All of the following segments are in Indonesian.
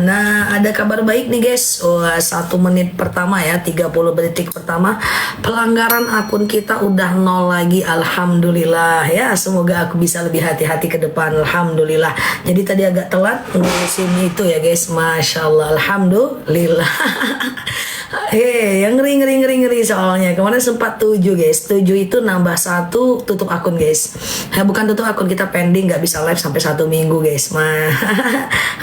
Nah, ada kabar baik nih guys. Wah, 1 menit pertama ya, 30 detik pertama pelanggaran akun kita udah nol lagi. Alhamdulillah ya. Semoga aku bisa lebih hati-hati ke depan. Alhamdulillah. Jadi tadi agak telat ngurusin itu ya guys. Masya Allah. Alhamdulillah. Yang ngeri soalnya kemarin sempat 7 guys. 7 itu nambah 1 tutup akun guys. Bukan tutup akun, kita pending nggak bisa live sampai 1 minggu guys.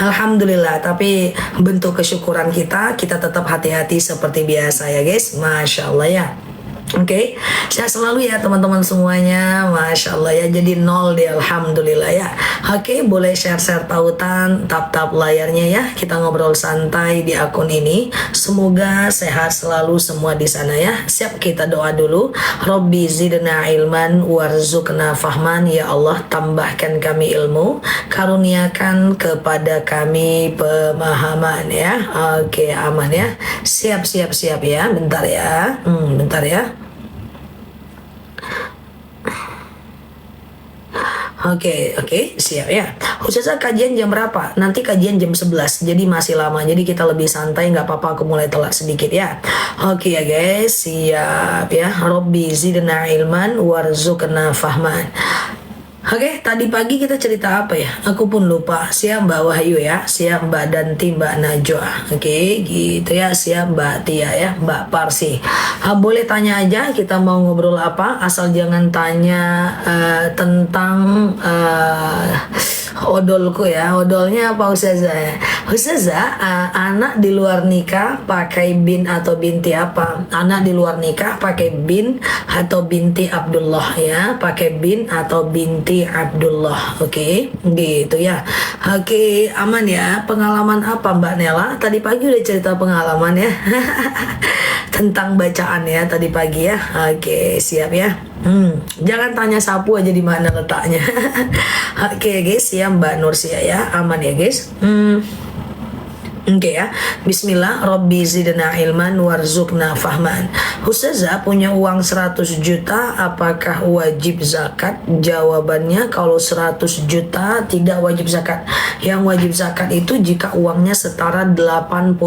Alhamdulillah. Tapi bentuk kesyukuran kita tetap hati-hati seperti biasa ya guys. Masya Allah ya. Oke, sehat selalu ya teman-teman semuanya. Masya Allah ya, jadi 0 deh, Alhamdulillah ya. Oke, boleh share-share tautan, tap-tap layarnya ya. Kita ngobrol santai di akun ini. Semoga sehat selalu semua di sana ya. Siap, kita doa dulu. Robbi zidna ilman warzuqna fahman. Ya Allah, tambahkan kami ilmu, karuniakan kepada kami pemahaman ya. Oke, aman ya. Siap ya. Bentar ya. Bentar ya. Oke, siap ya. Khususnya kajian jam berapa? Nanti kajian jam 11, jadi masih lama. Jadi kita lebih santai, nggak apa-apa aku mulai telat sedikit ya. Oke ya guys, siap ya. Robbi zidna ilman warzuqna fahman. Oke, tadi pagi kita cerita apa ya? Aku pun lupa. Siap Mbak Wahyu ya, siap Mbak Danti, Mbak Najwa. Oke, gitu ya. Siap Mbak Tia ya, Mbak Parsi. Boleh tanya aja, kita mau ngobrol apa? Asal jangan tanya tentang odolku ya. Odolnya apa Ustazah ya? Ustazah, anak di luar nikah pakai bin atau binti apa? Anak di luar nikah pakai bin atau binti Abdullah ya. Pakai bin atau binti Abdullah. Oke, gitu ya. Oke, aman ya. Pengalaman apa Mbak Nela? Tadi pagi udah cerita pengalaman ya. Tentang bacaan ya tadi pagi ya. Oke, siap ya. Jangan tanya sapu aja di mana letaknya. Oke guys ya, Mbak Nursia ya. Aman ya guys. Oke ya, bismillah. Robbi zidna ilman warzuqna fahman. Ustazah, punya uang 100 juta apakah wajib zakat? Jawabannya kalau 100 juta tidak wajib zakat. Yang wajib zakat itu jika uangnya setara 85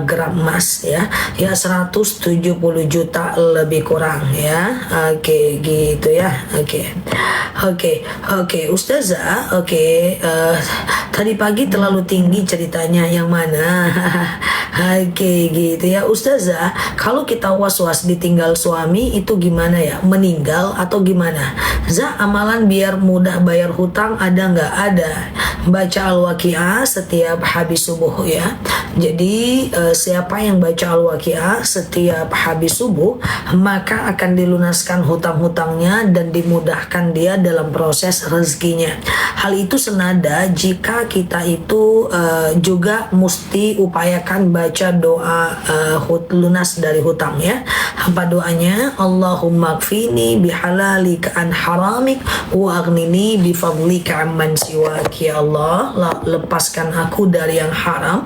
gram emas ya. Ya 170 juta lebih kurang ya. Oke, gitu ya. Oke, Ustazah. Tadi pagi terlalu tinggi ceritanya, yang mana? Oke, gitu ya Ustazah. Kalau kita was-was ditinggal suami itu gimana ya? Meninggal atau gimana? Zah, amalan biar mudah bayar hutang ada nggak? Ada. Baca Al-Waqiah setiap habis subuh ya. Jadi siapa yang baca Al-Waqiah setiap habis subuh, maka akan dilunaskan hutang-hutangnya dan dimudahkan dia dalam proses rezekinya. Hal itu senada jika kita itu juga mesti upayakan baca doa lunas dari hutang ya. Apa doanya? Allahumma kfini bihalalika an haramik wa aghnini bifadlika amman siwak. Ya Allah, lepaskan aku dari yang haram,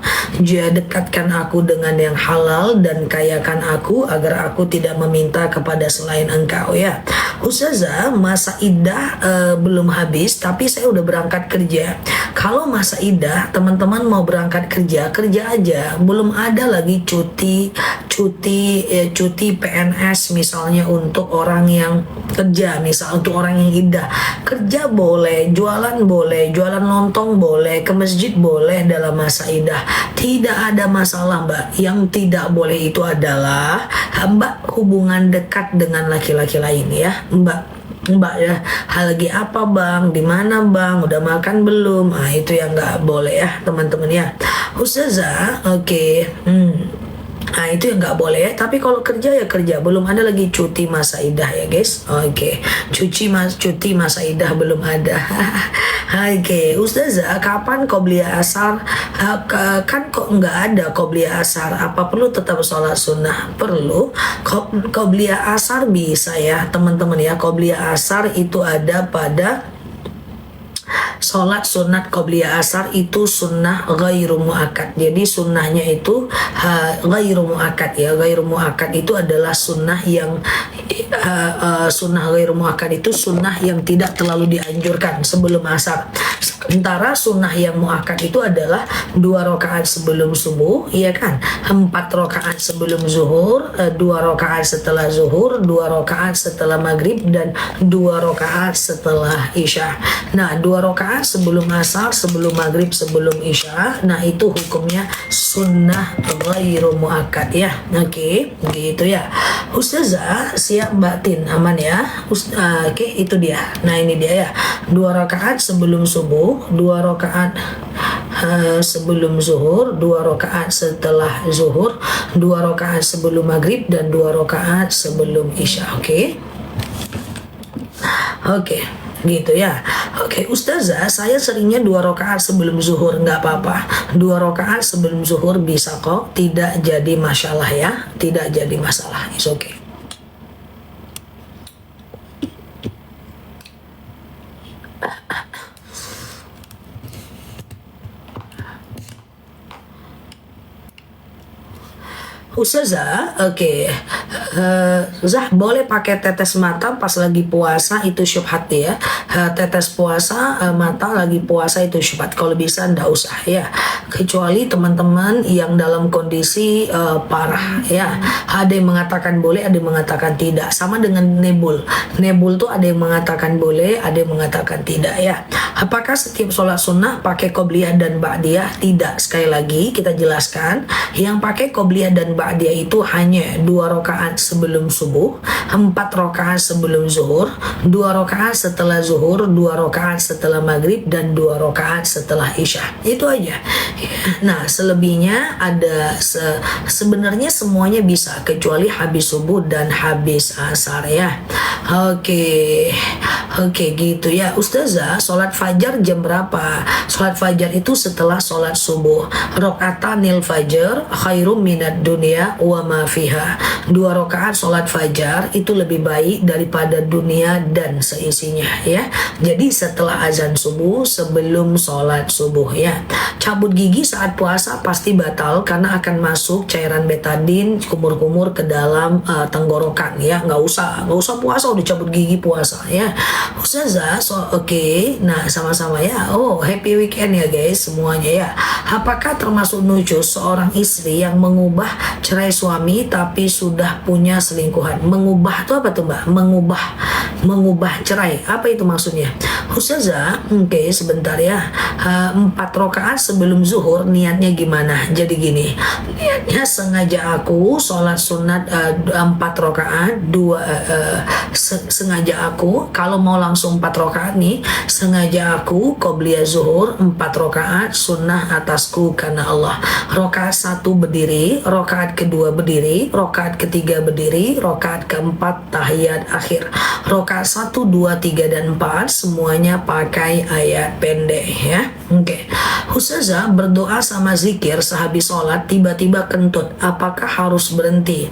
dekatkan aku dengan yang halal, dan kayakan aku agar aku tidak meminta kepada selain Engkau ya. Ustazah, masa iddah belum habis tapi saya udah berangkat kerja. Kalau masa iddah teman-teman mau berangkat kerja aja, belum ada lagi cuti PNS misalnya untuk orang yang kerja, misal untuk orang yang iddah. Kerja boleh, jualan lontong boleh, ke masjid boleh dalam masa iddah. Tidak ada masalah Mbak. Yang tidak boleh itu adalah Mbak hubungan dekat dengan laki-laki lain ya Mbak ya. Hal lagi apa Bang? Di mana Bang? Udah makan belum? Itu yang nggak boleh ya teman-teman ya. Ustazah, oke. Itu yang nggak boleh ya. Tapi kalau kerja ya kerja. Belum ada lagi cuti masa iddah ya guys. Oke. Cuti masa iddah belum ada. Oke. Ustazah, kapan qobliyah asar? Kan kok nggak ada qobliyah asar? Apa perlu tetap sholat sunnah? Perlu. Qobliyah asar bisa ya teman-teman ya. Qobliyah asar itu ada pada sholat sunat qobliyah asar itu sunnah ghairu muakkad. Jadi sunnahnya itu ghairu muakkad ya. Ghairu muakkad itu adalah sunnah yang Sunnah ghairu muakkad itu sunnah yang tidak terlalu dianjurkan sebelum asar. Sementara sunnah yang muakkad itu adalah 2 rakaat sebelum subuh, iya kan? 4 rakaat sebelum zuhur, 2 rakaat setelah zuhur, 2 rakaat setelah maghrib, dan 2 rakaat setelah isya. Nah, 2 rakaat sebelum asar, sebelum maghrib, sebelum isya, nah itu hukumnya sunnah ghairu muakkad ya. Oke, gitu ya. Ustazah, siap batin aman ya. Oke, itu dia. Nah, ini dia ya. 2 rakaat sebelum subuh, 2 rakaat sebelum zuhur, 2 rakaat setelah zuhur, 2 rakaat sebelum maghrib, dan 2 rakaat sebelum isya. Oke. Oke, gitu ya. Oke, Ustazah, saya seringnya 2 rakaat sebelum zuhur, nggak apa-apa. 2 rakaat sebelum zuhur bisa kok, tidak jadi masalah ya, tidak jadi masalah. It's okay. Ustazah, oke. Zah, boleh pakai tetes mata pas lagi puasa itu syubhat ya. Tetes puasa mata lagi puasa itu syubhat. Kalau bisa ndak usah ya. Kecuali teman-teman yang dalam kondisi parah ya. Ada yang mengatakan boleh, ada yang mengatakan tidak. Sama dengan nebul. Nebul tuh ada yang mengatakan boleh, ada yang mengatakan tidak ya. Apakah setiap sholat sunnah pakai qobliyah dan ba'diyah? Tidak. Sekali lagi kita jelaskan, yang pakai qobliyah dan ba'diyah itu hanya 2 rakaat sebelum subuh, 4 rakaat sebelum zuhur, 2 rakaat setelah zuhur, 2 rakaat setelah maghrib, dan 2 rakaat setelah isya. Itu aja. Nah, selebihnya ada sebenarnya semuanya bisa kecuali habis subuh dan habis asar ya. Oke, gitu ya. Ustazah, sholat fajar jam berapa? Sholat fajar itu setelah sholat subuh. Rokaatanil fajar khairum minad dunia wa ma fiha. 2 rakaat sholat fajar itu lebih baik daripada dunia dan seisinya ya. Jadi setelah azan subuh, sebelum sholat subuh ya. Cabut gigi saat puasa pasti batal karena akan masuk cairan betadin kumur-kumur ke dalam tenggorokan ya. Nggak usah puasa udah cabut gigi puasa ya. Ustazah, oke. Nah, sama-sama ya. Oh, happy weekend ya guys semuanya ya. Apakah termasuk nusyuz seorang istri yang mengubah cerai suami tapi sudah punya selingkuhan? Mengubah itu apa tuh Mbak? Mengubah cerai. Apa itu maksudnya? Ustazah, oke, sebentar ya. 4 rakaat sebelum zuhur niatnya gimana? Jadi gini, niatnya sengaja aku sholat sunat 4 rakaat, sengaja aku kalau mau langsung 4 rakaat nih, sengaja aku qobliyah zuhur 4 rakaat sunnah atasku karena Allah. Rakaat 1 berdiri, rakaat kedua berdiri, rakaat ketiga berdiri, rakaat keempat tahiyat akhir. Rakaat 1, 2, 3, dan 4 semuanya pakai ayat pendek ya. Oke. Ustazah, berdoa sama zikir sehabis sholat tiba-tiba kentut, apakah harus berhenti?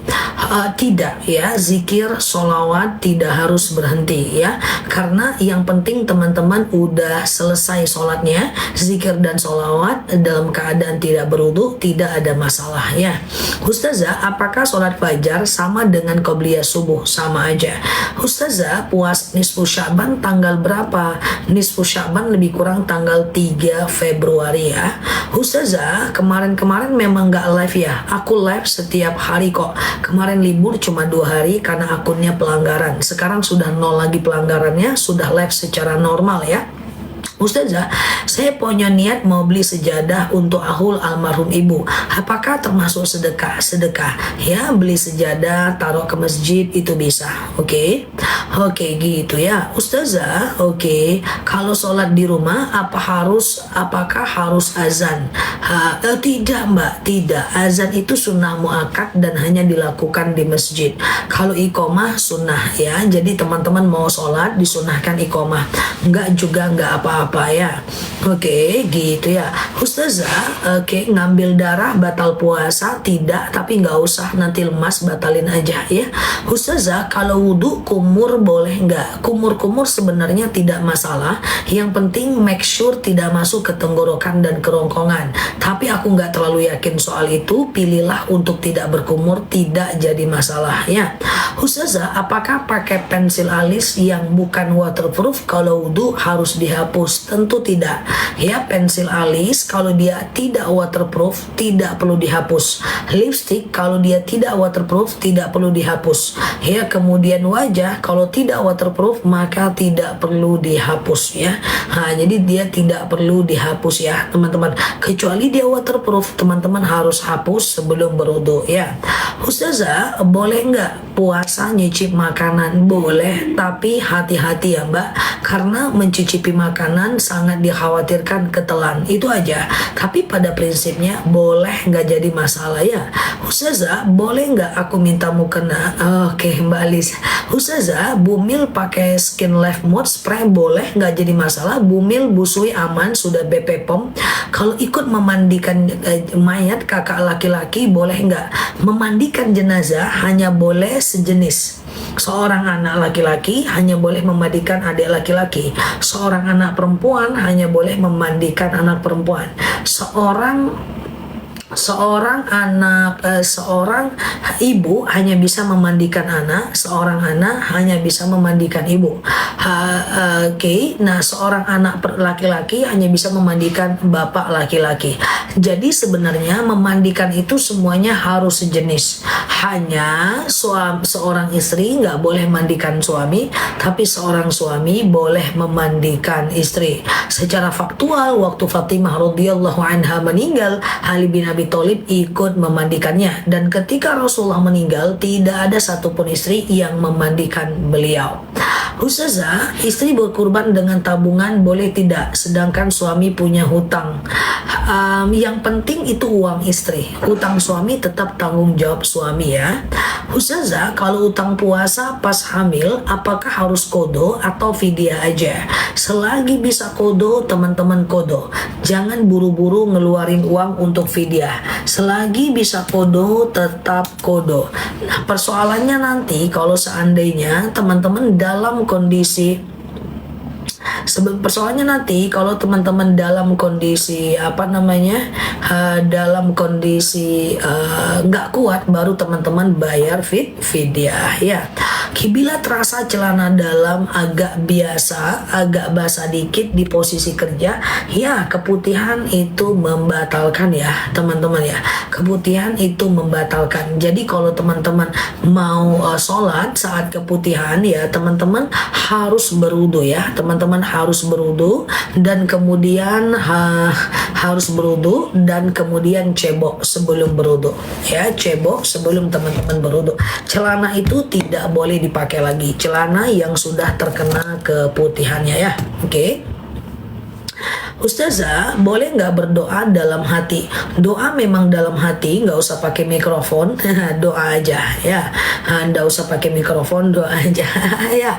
Tidak ya, zikir sholawat tidak harus berhenti ya, karena yang penting teman-teman udah selesai sholatnya, zikir dan sholawat dalam keadaan tidak berwudu tidak ada masalah ya. Ustazah, apakah sholat fajar sama dengan qobliyah subuh? Sama aja. Ustazah, puas nisfu Sya'ban tanggal berapa? Nisfu Sya'ban lebih kurang tanggal 3 Februari ya. Ustazah, kemarin-kemarin memang gak live ya. Aku live setiap hari kok. Kemarin libur cuma 2 hari karena akunnya pelanggaran. Sekarang sudah 0 lagi pelanggarannya, sudah live secara normal ya. Ustazah, saya punya niat mau beli sejadah untuk ahul almarhum ibu. Apakah termasuk sedekah? Sedekah ya, beli sejadah taruh ke masjid itu bisa. Oke, gitu ya. Ustazah, oke. Kalau sholat di rumah apakah harus azan? Tidak Mbak, tidak. Azan itu sunnah muakkad dan hanya dilakukan di masjid. Kalau iqomah sunnah ya. Jadi teman-teman mau sholat disunahkan iqomah. Enggak juga enggak apa-apa. apa ya. Oke, gitu ya. Ustazah, oke, ngambil darah batal puasa? Tidak, tapi nggak usah, nanti lemas, batalin aja ya. Ustazah, kalau wudhu kumur boleh nggak? Kumur-kumur sebenarnya tidak masalah. Yang penting make sure tidak masuk ke tenggorokan dan kerongkongan. Tapi aku nggak terlalu yakin soal itu. Pilihlah untuk tidak berkumur, tidak jadi masalah ya. Ustazah, apakah pakai pensil alis yang bukan waterproof kalau wudhu harus dihapus? Tentu tidak. Ya, pensil alis kalau dia tidak waterproof tidak perlu dihapus. Lipstick kalau dia tidak waterproof tidak perlu dihapus. Ya, kemudian wajah kalau tidak waterproof maka tidak perlu dihapus ya. Jadi dia tidak perlu dihapus ya teman-teman. Kecuali dia waterproof, teman-teman harus hapus sebelum berwudu ya. Ustazah, boleh nggak puasa nyicip makanan? Boleh, tapi hati-hati ya Mbak, karena mencicipi makanan sangat dikhawatirkan ketelan, itu aja. Tapi pada prinsipnya boleh, nggak jadi masalah ya. Ustazah, boleh nggak aku minta mukena? Oke Mbak Alis. Ustazah, bumil pakai skin life mode spray boleh, nggak jadi masalah. Bumil busui aman, sudah BP POM. Kalau ikut memandikan mayat kakak laki-laki boleh nggak? Memandikan jenazah hanya boleh sejenis. Seorang anak laki-laki hanya boleh memandikan adik laki-laki. Seorang anak perempuan hanya boleh memandikan anak perempuan. Seorang ibu hanya bisa memandikan anak, seorang anak hanya bisa memandikan ibu. Oke. Nah, seorang anak laki-laki hanya bisa memandikan bapak laki-laki. Jadi sebenarnya memandikan itu semuanya harus sejenis. Hanya seorang istri nggak boleh mandikan suami, tapi seorang suami boleh memandikan istri. Secara faktual, waktu Fatimah radhiyallahu anha meninggal, Ali bin Abi Thalib ikut memandikannya, dan ketika Rasulullah meninggal tidak ada satupun istri yang memandikan beliau. Ustazah, istri berkurban dengan tabungan boleh tidak? Sedangkan suami punya hutang. Yang penting itu uang istri. Hutang suami tetap tanggung jawab suami ya. Ustazah, kalau utang puasa pas hamil, apakah harus kodo atau fidyah aja? Selagi bisa kodo, teman-teman kodo. Jangan buru-buru ngeluarin uang untuk fidyah. Selagi bisa kodo, tetap kodo. Nah, persoalannya nanti kalau seandainya teman-teman dalam kondisi persoalannya nanti kalau teman-teman dalam kondisi dalam kondisi nggak kuat, baru teman-teman bayar fidyah ya. Bila terasa celana dalam agak basah dikit di posisi kerja, ya keputihan itu membatalkan ya teman-teman ya. Keputihan itu membatalkan. Jadi kalau teman-teman mau sholat saat keputihan ya, teman-teman harus berwudu ya. Teman-teman harus berwudu dan kemudian kemudian cebok sebelum berwudu ya. Cebok sebelum teman-teman berwudu. Celana itu tidak boleh dipakai lagi, celana yang sudah terkena keputihannya ya. Oke. Ustazah, boleh nggak berdoa dalam hati? Doa memang dalam hati, nggak usah pakai mikrofon. Doa aja ya, nggak usah pakai mikrofon, doa aja ya.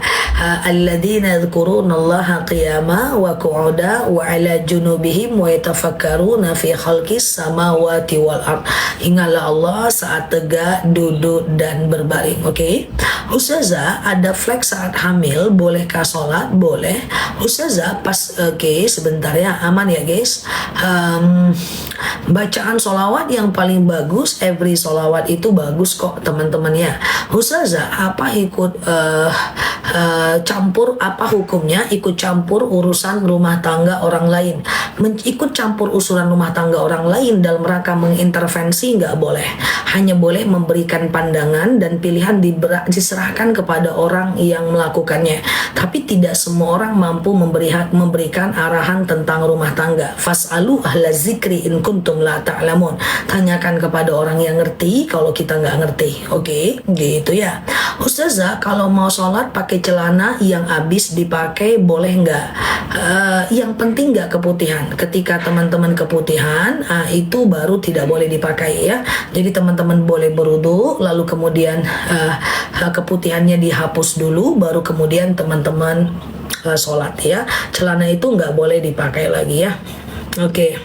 Alladzina yadhkurunallaha qiyama wa qu'uda wa ala junubihim wa yatafakkaruna fi khalqis samawati wal ard. Ingatlah Allah saat tegak, duduk dan berbaring. Oke. Ustazah, ada flex saat hamil, bolehkah sholat? Boleh. Ustazah, pas sebentar ya, aman ya guys. Bacaan sholawat yang paling bagus, every sholawat itu bagus kok teman-teman ya. Ustazah, apa apa hukumnya ikut campur urusan rumah tangga orang lain? Ikut campur urusan rumah tangga orang lain dalam rangka mengintervensi nggak boleh. Hanya boleh memberikan pandangan dan pilihan diserahkan kepada orang yang melakukannya. Tapi tidak semua orang mampu memberikan arahan tentang rumah tangga. Fas'alu ahla zikri in kuntum la ta'lamun. Tanyakan kepada orang yang ngerti kalau kita nggak ngerti. Oke, gitu ya. Ustazah, kalau mau sholat pakai celana yang habis dipakai boleh nggak? Yang penting nggak keputihan. Ketika teman-teman keputihan, itu baru tidak boleh dipakai ya. Jadi teman-teman boleh berwudu, lalu kemudian keputihannya dihapus dulu, baru kemudian teman-teman sholat ya. Celana itu nggak boleh dipakai lagi ya. Oke.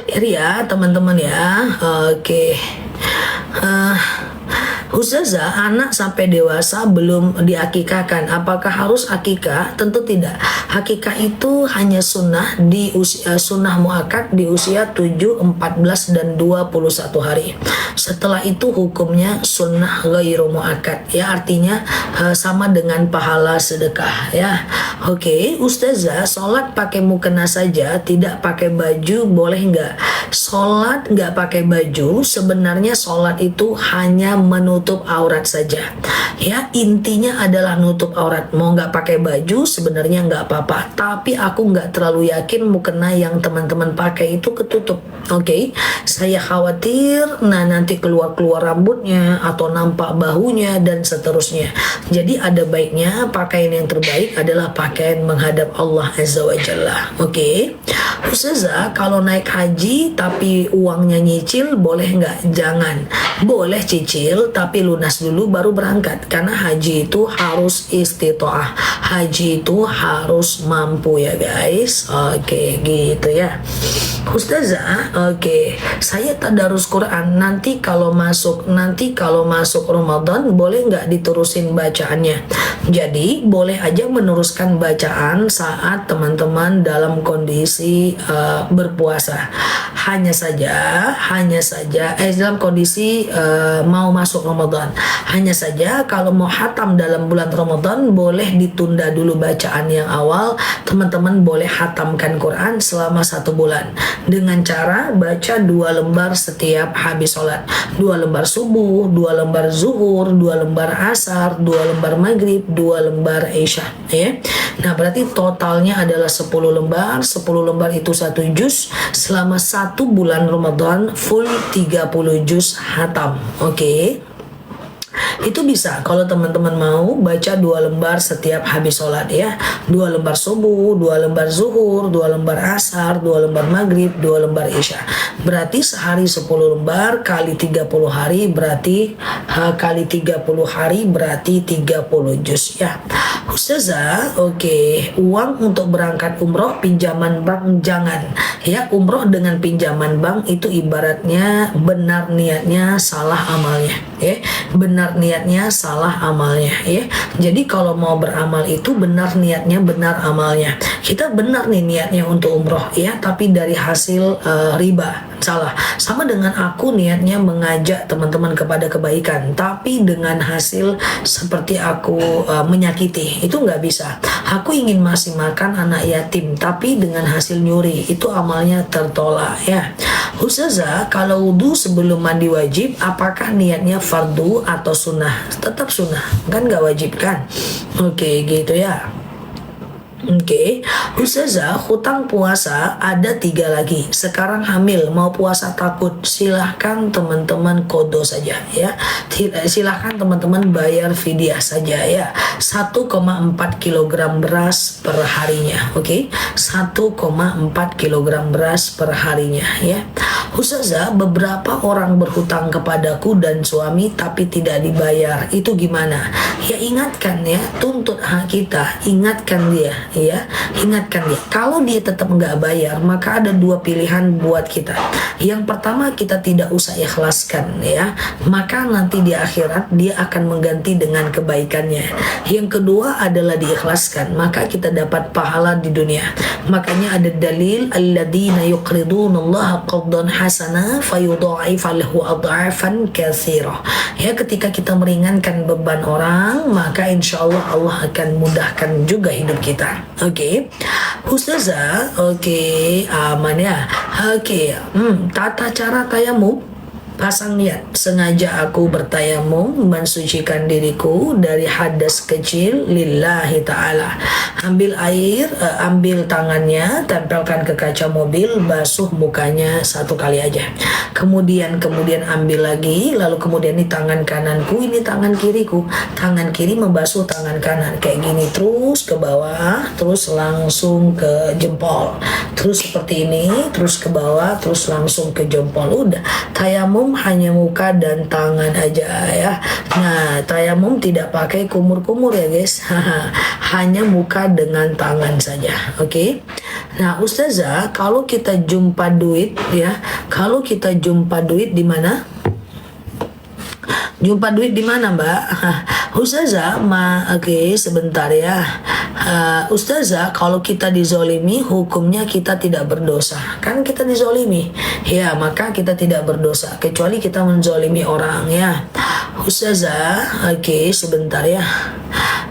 Clear ya teman-teman ya. Oke. Ustazah, anak sampai dewasa belum diakikahkan, apakah harus akikah? Tentu tidak. Akikah itu hanya sunnah di usia sunnah muakkad di usia 7, 14 dan 21 hari. Setelah itu hukumnya sunnah ghairu muakkad ya, artinya sama dengan pahala sedekah ya. Oke, Ustazah, sholat pakai mukena saja, tidak pakai baju boleh nggak? Sholat nggak pakai baju, sebenarnya sholat itu hanya menutup aurat saja ya, intinya adalah nutup aurat. Mau nggak pakai baju sebenarnya nggak apa-apa, tapi aku nggak terlalu yakin mukena yang teman-teman pakai itu ketutup. Oke, saya khawatir nanti keluar rambutnya atau nampak bahunya dan seterusnya. Jadi ada baiknya pakaian yang terbaik adalah pakaian menghadap Allah Azza wa Jalla. Oke, Ustazah, kalau naik haji tapi uangnya nyicil boleh nggak? Jangan. Boleh cicil tapi lunas dulu baru berangkat, karena haji itu harus istitoah, haji itu harus mampu ya guys. Oke, gitu ya Ustazah. Oke, saya tadarus Quran, nanti kalau masuk Ramadan boleh nggak diterusin bacaannya? Jadi boleh aja meneruskan bacaan saat teman-teman dalam kondisi berpuasa. Hanya saja dalam kondisi mau masuk Ramadan. Hanya saja kalau mau hatam dalam bulan Ramadan boleh ditunda dulu bacaan yang awal. Teman-teman boleh hatamkan Quran selama 1 bulan dengan cara baca 2 lembar setiap habis sholat, 2 lembar subuh, 2 lembar zuhur, 2 lembar asar, 2 lembar maghrib, 2 lembar isya ya. Nah berarti totalnya adalah 10 lembar. 10 lembar itu 1 juz. Selama 1 bulan Ramadan full 30 juz hatam. Oke. Itu bisa kalau teman-teman mau baca 2 lembar setiap habis sholat ya, 2 lembar subuh, 2 lembar zuhur, 2 lembar asar, 2 lembar maghrib, 2 lembar isya. Berarti sehari 10 lembar kali 30 hari berarti kali 30 hari berarti 30 juz ya. Ustazah, oke, uang untuk berangkat umroh pinjaman bank jangan ya. Umroh dengan pinjaman bank itu ibaratnya benar niatnya salah amalnya ya, benar niatnya salah amalnya ya. Jadi kalau mau beramal itu benar niatnya benar amalnya. Kita benar nih niatnya untuk umroh ya, tapi dari hasil riba salah. Sama dengan aku niatnya mengajak teman-teman kepada kebaikan, tapi dengan hasil seperti aku menyakiti, itu nggak bisa. Aku ingin masih makan anak yatim, tapi dengan hasil nyuri, itu amalnya tertolak ya. Ustazah, kalau wudhu sebelum mandi wajib, apakah niatnya fardu atau sunnah? Tetap sunnah, kan nggak wajib kan? Oke, gitu ya. Oke, Ustazah, hutang puasa ada 3 lagi. Sekarang hamil, mau puasa takut. Silahkan teman-teman kodo saja ya. Silahkan teman-teman bayar fidyah saja ya. 1,4 kg beras per harinya. Oke, 1,4 kg beras per harinya ya. Ustazah, beberapa orang berhutang kepadaku dan suami tapi tidak dibayar. Itu gimana? Ya ingatkan ya, tuntut hak kita. Ingatkan dia ya, ingatkan dia. Kalau dia tetap nggak bayar, maka ada 2 pilihan buat kita. Yang pertama, kita tidak usah ikhlaskan ya, maka nanti di akhirat dia akan mengganti dengan kebaikannya. Yang kedua adalah diikhlaskan, maka kita dapat pahala di dunia. Makanya ada dalil alladzina yuqridunallaha qardan hasana fayudha'ifa lahu adha'afan katsira. Ya, ketika kita meringankan beban orang, maka insya Allah Allah akan mudahkan juga hidup kita. Oke, Ustazah, oke, aman ya. Oke, tata cara tayamum. Pasang niat, sengaja aku bertayamum mensucikan diriku dari hadas kecil lillahi ta'ala. Ambil air, ambil tangannya, tempelkan ke kaca mobil, basuh mukanya 1 kali aja. kemudian ambil lagi, lalu kemudian ini tangan kananku, ini tangan kiriku, tangan kiri membasuh tangan kanan kayak gini, terus ke bawah, terus langsung ke jempol, terus seperti ini, terus ke bawah, terus langsung ke jempol. Udah, tayamum hanya muka dan tangan aja ya. Nah, tayamum tidak pakai kumur-kumur ya guys, hanya muka dengan tangan saja. Oke. Nah, Ustazah, kalau kita jumpa duit ya, kalau kita jumpa duit di mana? Jumpa duit di mana, Mbak? Ustazah, oke, sebentar ya. Ustazah, kalau kita dizolimi, hukumnya kita tidak berdosa. Kan kita dizolimi, ya, maka kita tidak berdosa kecuali kita menzolimi orang ya. Ustazah, oke, sebentar ya.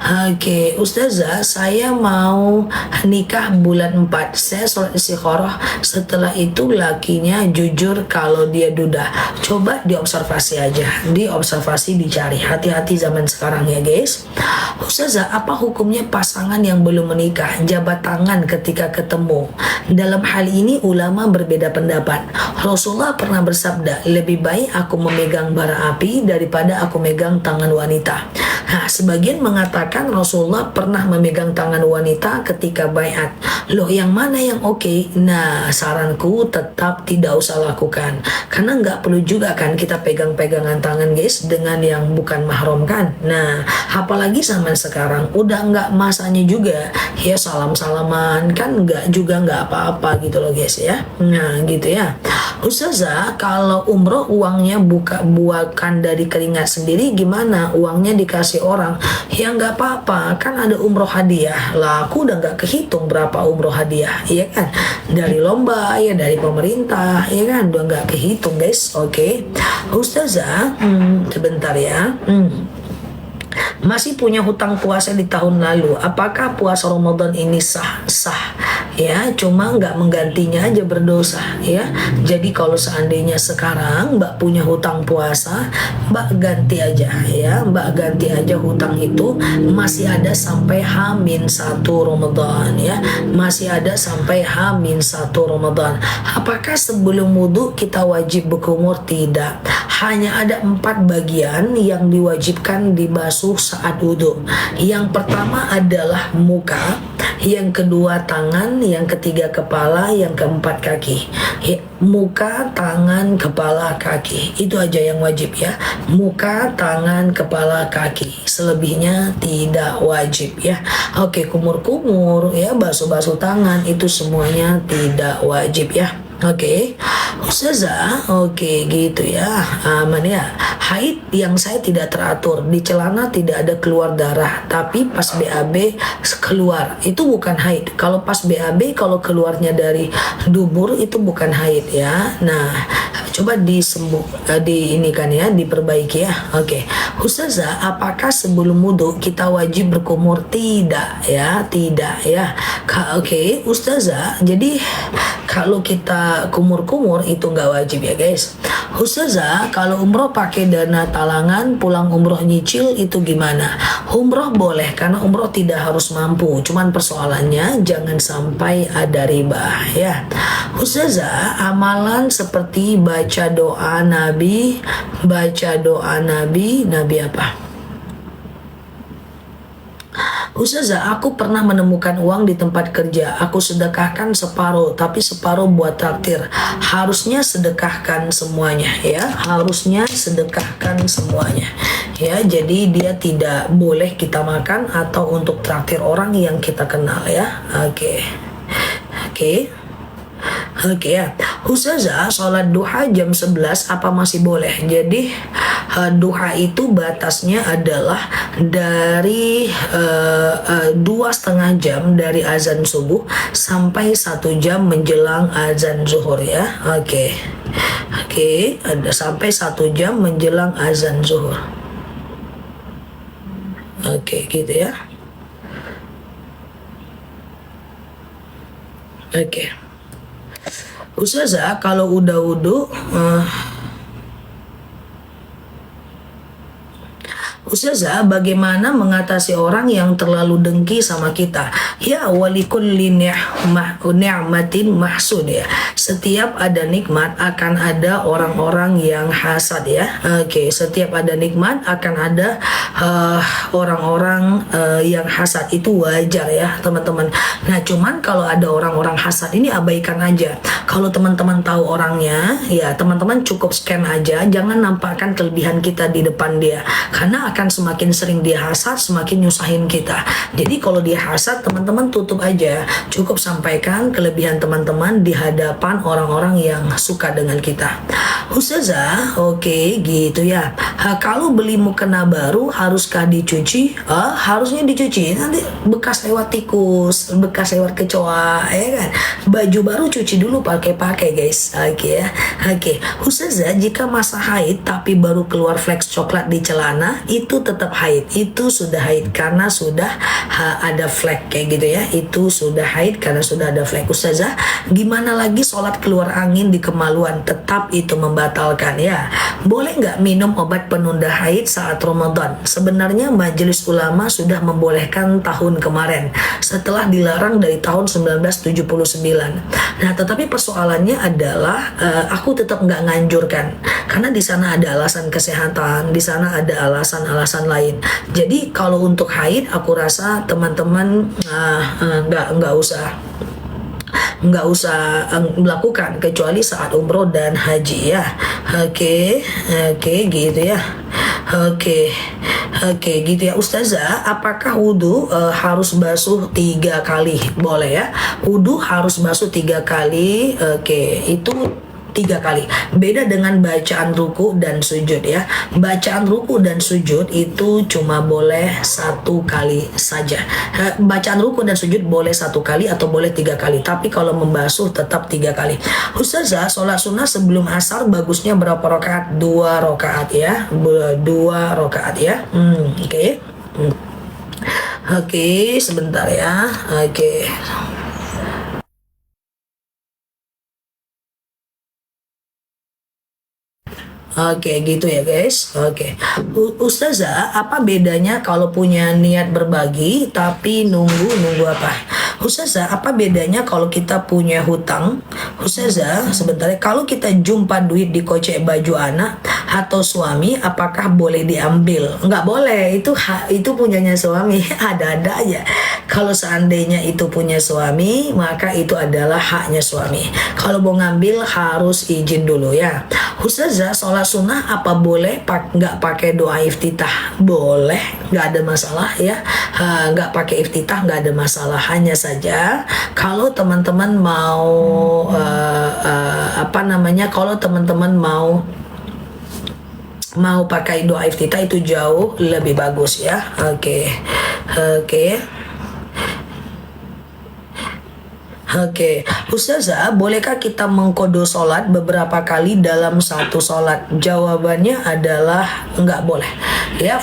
Oke, Ustazah, saya mau nikah bulan 4. Saya sholat istikharah. Setelah itu lakinya jujur kalau dia duda. Coba diobservasi aja. Diobservasi, dicari. Hati-hati zaman sekarang ya guys. Ustazah, apa hukumnya pasangan yang belum menikah jabat tangan ketika ketemu? Dalam hal ini ulama berbeda pendapat. Rasulullah pernah bersabda, lebih baik aku memegang bara api daripada aku megang tangan wanita. Nah, sebagian mengatakan Rasulullah pernah memegang tangan wanita ketika baiat. Loh, yang mana yang oke? Nah, saranku tetap tidak usah lakukan. Karena nggak perlu juga kan kita pegang-pegangan tangan guys dengan yang bukan mahram kan. Nah, apalagi zaman sekarang udah nggak masanya juga ya salam-salaman kan, nggak apa-apa gitu loh guys ya. Nah gitu ya. Ustazah, kalau umroh uangnya bukan dari keringat sendiri, gimana? Uangnya dikasih orang? Ya nggak apa-apa, kan ada umroh hadiah. Lah aku udah nggak kehitung berapa umroh hadiah, ya kan? Dari lomba, ya dari pemerintah, ya kan? Udah nggak kehitung guys, oke? Ustazah, sebentar ya. Masih punya hutang puasa di tahun lalu. Apakah puasa Ramadan ini sah ya? Cuma nggak menggantinya aja berdosa ya. Jadi kalau seandainya sekarang Mbak punya hutang puasa, Mbak ganti aja ya. Mbak ganti aja hutang itu, masih ada sampai H-1 Ramadan ya. Masih ada sampai H-1 Ramadan. Apakah sebelum wudhu kita wajib berkumur? Tidak. Hanya ada 4 bagian yang diwajibkan dibasuh saat wudhu. Yang pertama adalah muka, yang kedua tangan, yang ketiga kepala, yang keempat kaki. Muka, tangan, kepala, kaki, itu aja yang wajib ya. Muka, tangan, kepala, kaki. Selebihnya tidak wajib ya. Oke, kumur-kumur ya, basuh-basuh tangan, itu semuanya tidak wajib ya. Oke, Ustazah, oke gitu ya, aman ya. Haid yang saya tidak teratur, di celana tidak ada keluar darah, tapi pas BAB keluar, itu bukan haid. Kalau pas BAB, kalau keluarnya dari dubur itu bukan haid ya. Nah, coba ini kan ya, diperbaiki ya. Oke, Ustazah, apakah sebelum wudhu kita wajib berkumur? Tidak ya, tidak ya. Oke, Ustazah, jadi kalau kita kumur-kumur itu nggak wajib ya guys. Ustazah, kalau umroh pakai dana talangan, pulang umroh nyicil itu gimana? Umroh boleh karena umroh tidak harus mampu, cuman persoalannya jangan sampai ada riba ya. Ustazah, amalan seperti baca doa Nabi apa? Ustazah, aku pernah menemukan uang di tempat kerja. Aku sedekahkan separuh, tapi separuh buat traktir. Harusnya sedekahkan semuanya ya. Harusnya sedekahkan semuanya. Ya, jadi dia tidak boleh kita makan atau untuk traktir orang yang kita kenal ya. Oke. Oke ya, Ustazah, sholat duha jam 11 apa masih boleh? Jadi duha itu batasnya adalah dari 2,5 jam dari azan subuh sampai 1 jam menjelang azan zuhur ya. Oke, ada sampai 1 jam menjelang azan zuhur. Oke, gitu ya. Oke. Ustazah, kalau udah wudhu Ustazah, bagaimana mengatasi orang yang terlalu dengki sama kita? Ya, walikulli ni'matin mahsud ya. Setiap ada nikmat akan ada orang-orang yang hasad ya. Oke, setiap ada nikmat akan ada orang-orang yang hasad. Itu wajar ya, teman-teman. Nah, cuman kalau ada orang-orang hasad ini abaikan aja. Kalau teman-teman tahu orangnya, ya teman-teman cukup scan aja, jangan nampakkan kelebihan kita di depan dia. Karena akan semakin sering dia hasad, semakin nyusahin kita. Jadi kalau dia hasad, teman-teman tutup aja. Cukup sampaikan kelebihan teman-teman di hadapan orang-orang yang suka dengan kita. Ustazah, oke, gitu ya. Kalau beli mukena baru, haruskah dicuci? Harusnya dicuci. Nanti bekas lewat tikus, bekas lewat kecoa, ya kan? Baju baru cuci dulu pakai guys. Oke ya. Oke. Ustazah, jika masa haid tapi baru keluar fleks coklat di celana, itu tetap haid. Itu sudah haid karena sudah ada flek kayak gitu ya. Itu sudah haid karena sudah ada flek. Ustazah, gimana lagi sholat keluar angin di kemaluan? Tetap itu membatalkan ya. Boleh nggak minum obat penunda haid saat Ramadan? Sebenarnya Majelis Ulama sudah membolehkan tahun kemarin setelah dilarang dari tahun 1979. Nah, tetapi persoalannya adalah aku tetap nggak nganjurkan karena di sana ada alasan kesehatan, di sana ada alasan-alasan lain. Jadi kalau untuk haid, aku rasa teman-teman nggak usah melakukan kecuali saat umroh dan haji ya. Oke, gitu ya. Oke, gitu ya. Ustazah, apakah wudhu harus basuh 3 kali? Boleh ya. Wudhu harus basuh 3 kali. Oke, itu 3 kali. Beda dengan bacaan ruku dan sujud ya. Bacaan ruku dan sujud itu cuma boleh 1 kali saja. Bacaan ruku dan sujud boleh 1 kali atau boleh 3 kali. Tapi kalau membasuh tetap 3 kali. Ustazah, sholat sunnah sebelum asar bagusnya berapa rakaat? 2 rakaat ya. 2 rakaat ya. Oke. Oke, sebentar ya. Oke. Oke, gitu ya guys. Oke. Ustazah, apa bedanya kalau punya niat berbagi tapi nunggu apa? Ustazah, apa bedanya kalau kita punya hutang? Ustazah, sebentar ya. Kalau kita jumpa duit di kocek baju anak atau suami, apakah boleh diambil? Nggak boleh. Itu punyanya suami. Ada-ada aja. Kalau seandainya itu punya suami, maka itu adalah haknya suami. Kalau mau ngambil harus izin dulu ya. Ustazah, sholat sunnah apa boleh nggak pakai doa iftitah? Boleh, nggak ada masalah ya. Nggak pakai iftitah nggak ada masalah. Hanya saja kalau teman-teman mau kalau teman-teman mau pakai doa iftitah itu jauh lebih bagus ya. Oke. Ustazah, bolehkah kita mengkodo sholat beberapa kali dalam satu sholat? Jawabannya adalah nggak boleh. Ya,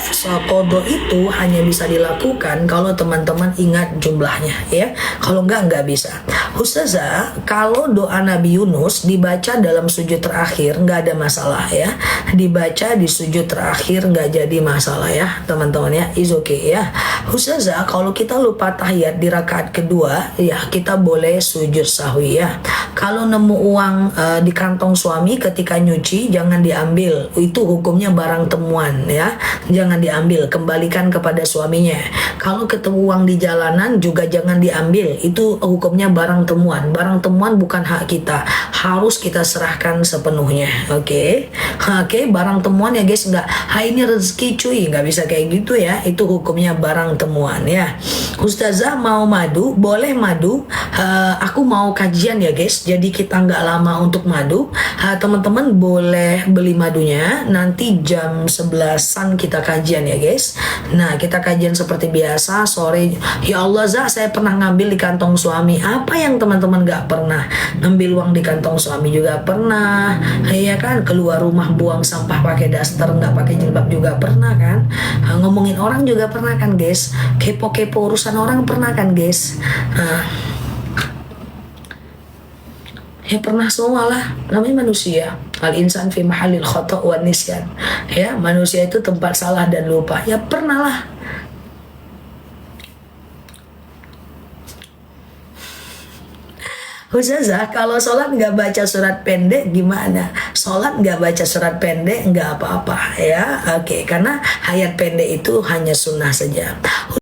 kodo itu hanya bisa dilakukan kalau teman-teman ingat jumlahnya ya. Kalau nggak bisa. Ustazah, kalau doa Nabi Yunus dibaca dalam sujud terakhir nggak ada masalah ya. Dibaca di sujud terakhir nggak jadi masalah ya, teman-teman ya. Is okay ya. Ustazah, kalau kita lupa tahiyat di rakaat kedua, ya kita boleh sujud sahwi ya. Kalau nemu uang di kantong suami ketika nyuci, jangan diambil. Itu hukumnya barang temuan ya. Jangan diambil, kembalikan kepada suaminya. Kalau ketemu uang di jalanan juga jangan diambil. Itu hukumnya barang temuan. Barang temuan bukan hak kita. Harus kita serahkan sepenuhnya. Oke, barang temuan ya guys, nggak. Ini rezeki cuy, nggak bisa kayak gitu ya. Itu hukumnya barang temuan ya. Ustazah, mau madu? Boleh madu. Aku mau kajian ya guys, jadi kita nggak lama untuk madu. Teman-teman boleh beli madunya, nanti jam 11-an kita kajian ya guys. Nah, kita kajian seperti biasa sore. Ya Allah Zah, saya pernah ngambil di kantong suami. Apa yang teman-teman nggak pernah? Ngambil uang di kantong suami juga pernah. Ya kan, keluar rumah buang sampah pakai daster, nggak pakai jilbab juga pernah kan. Ngomongin orang juga pernah kan guys. Kepo-kepo urusan orang pernah kan guys. Ya pernah semua lah, namanya manusia. Al insan fi mahalil khata' wan nisyan. Ya, manusia itu tempat salah dan lupa. Ya pernah lah. Ustazah, kalau sholat nggak baca surat pendek gimana? Sholat nggak baca surat pendek nggak apa-apa ya. Oke, karena ayat pendek itu hanya sunnah saja.